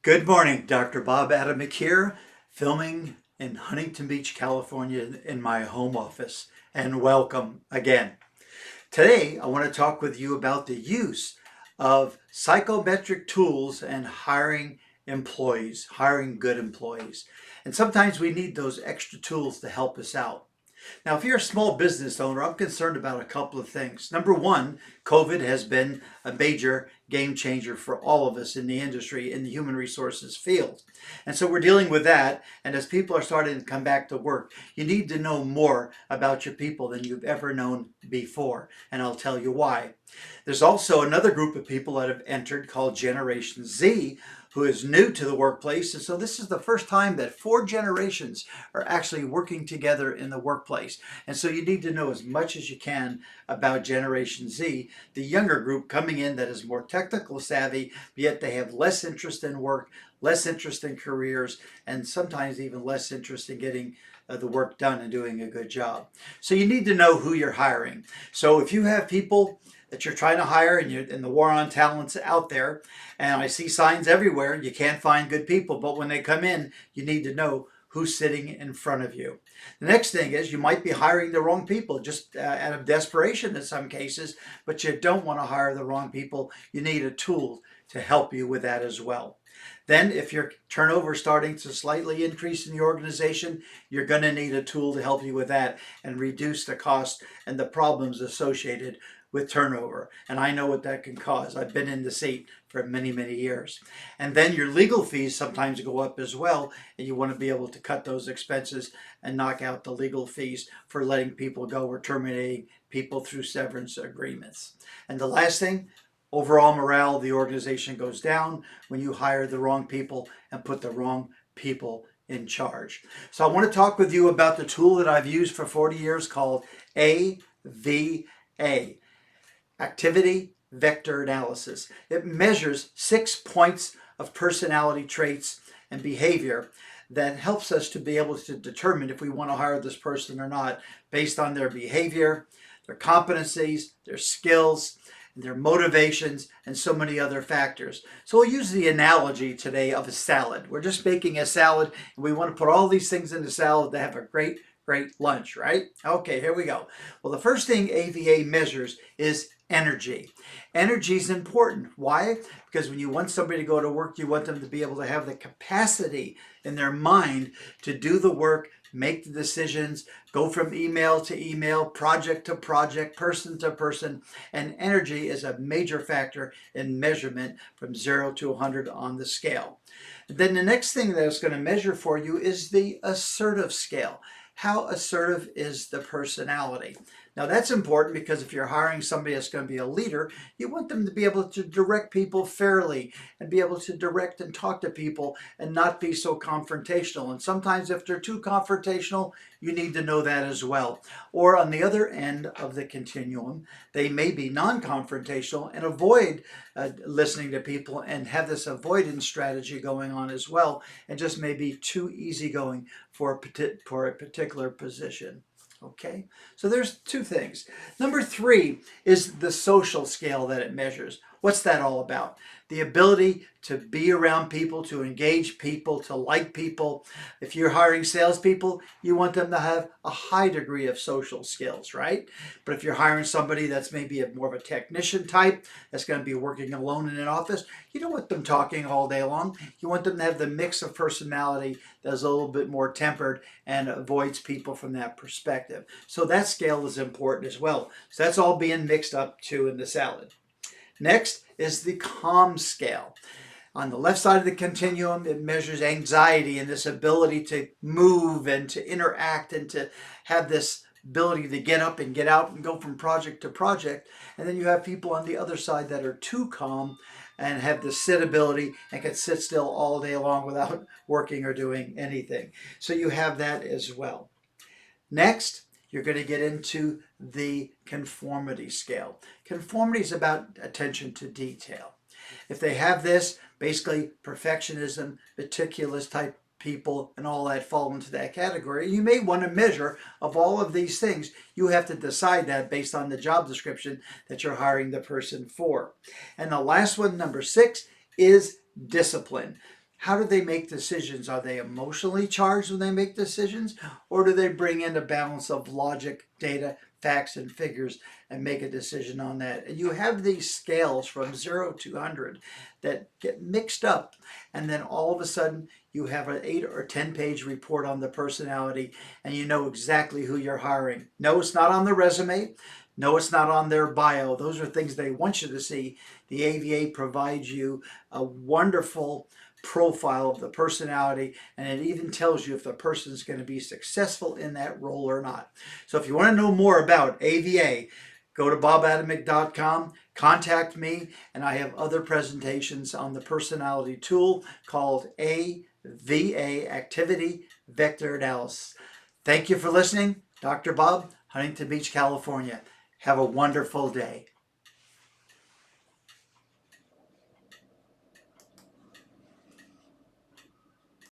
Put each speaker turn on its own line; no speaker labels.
Good morning, Dr. Bob Adamick here, filming in Huntington Beach, California in my home office, and welcome again. Today, I want to talk with you about the use of psychometric tools and hiring employees, hiring good employees. And sometimes we need those extra tools to help us out. Now, if you're a small business owner, I'm concerned about a couple of things. Number one, COVID has been a major game changer for all of us in the industry, in the human resources field. And so we're dealing with that. And as people are starting to come back to work, you need to know more about your people than you've ever known before. And I'll tell you why. There's also another group of people that have entered called Generation Z, who is new to the workplace. And so this is the first time that 4 generations are actually working together in the workplace. And so you need to know as much as you can about Generation Z, the younger group coming in that is more technical savvy, yet they have less interest in work, less interest in careers, and sometimes even less interest in getting the work done and doing a good job. So you need to know who you're hiring. So if you have people that you're trying to hire and the war on talent's out there, and I see signs everywhere, you can't find good people, but when they come in, you need to know who's sitting in front of you. The next thing is you might be hiring the wrong people just out of desperation in some cases, but you don't want to hire the wrong people. You need a tool to help you with that as well. Then if your turnover is starting to slightly increase in the organization, you're going to need a tool to help you with that and reduce the cost and the problems associated with turnover. And I know what that can cause. I've been in the seat for many, many years. And then your legal fees sometimes go up as well, and you want to be able to cut those expenses and knock out the legal fees for letting people go or terminating people through severance agreements. And the last thing, overall morale of the organization goes down when you hire the wrong people and put the wrong people in charge. So I want to talk with you about the tool that I've used for 40 years called AVA. Activity Vector Analysis. It measures 6 points of personality traits and behavior that helps us to be able to determine if we want to hire this person or not based on their behavior, their competencies, their skills, their motivations, and so many other factors. So we'll use the analogy today of a salad. We're just making a salad, and we want to put all these things in the salad to have a great lunch, right? Okay, here we go. Well, the first thing AVA measures is energy. Energy is important. Why? Because when you want somebody to go to work, you want them to be able to have the capacity in their mind to do the work, make the decisions, go from email to email, project to project, person to person, and energy is a major factor in measurement from 0 to 100 on the scale. Then the next thing that it's going to measure for you is the assertive scale. How assertive is the personality? Now that's important because if you're hiring somebody that's going to be a leader, you want them to be able to direct people fairly and be able to direct and talk to people and not be so confrontational. And sometimes if they're too confrontational, you need to know that as well. Or on the other end of the continuum, they may be non-confrontational and avoid listening to people and have this avoidance strategy going on as well, and just maybe too easygoing for a particular position. Okay, so there's 2 things. Number 3 is the social scale that it measures. What's that all about? The ability to be around people, to engage people, to like people. If you're hiring salespeople, you want them to have a high degree of social skills, right? But if you're hiring somebody that's maybe more of a technician type, that's going to be working alone in an office, you don't want them talking all day long. You want them to have the mix of personality that's a little bit more tempered and avoids people from that perspective. So that scale is important as well. So that's all being mixed up too in the salad. Next is the calm scale. On the left side of the continuum, it measures anxiety and this ability to move and to interact and to have this ability to get up and get out and go from project to project. And then you have people on the other side that are too calm and have the sit ability and can sit still all day long without working or doing anything. So you have that as well. Next, you're going to get into the conformity scale. Conformity is about attention to detail. If they have this, basically perfectionism, meticulous type people and all that fall into that category. You may want to measure of all of these things. You have to decide that based on the job description that you're hiring the person for. And the last one, number 6, is discipline. How do they make decisions? Are they emotionally charged when they make decisions? Or do they bring in a balance of logic, data, facts, and figures and make a decision on that? And you have these scales from 0 to 100 that get mixed up. And then all of a sudden, you have an 8 or 10-page report on the personality, and you know exactly who you're hiring. No, it's not on the resume. No, it's not on their bio. Those are things they want you to see. The AVA provides you a wonderful profile of the personality, and it even tells you if the person is going to be successful in that role or not. So if you want to know more about AVA, go to bobadamick.com, contact me, and I have other presentations on the personality tool called AVA, Activity Vector Analysis. Thank you for listening. Dr. Bob, Huntington Beach, California. Have a wonderful day.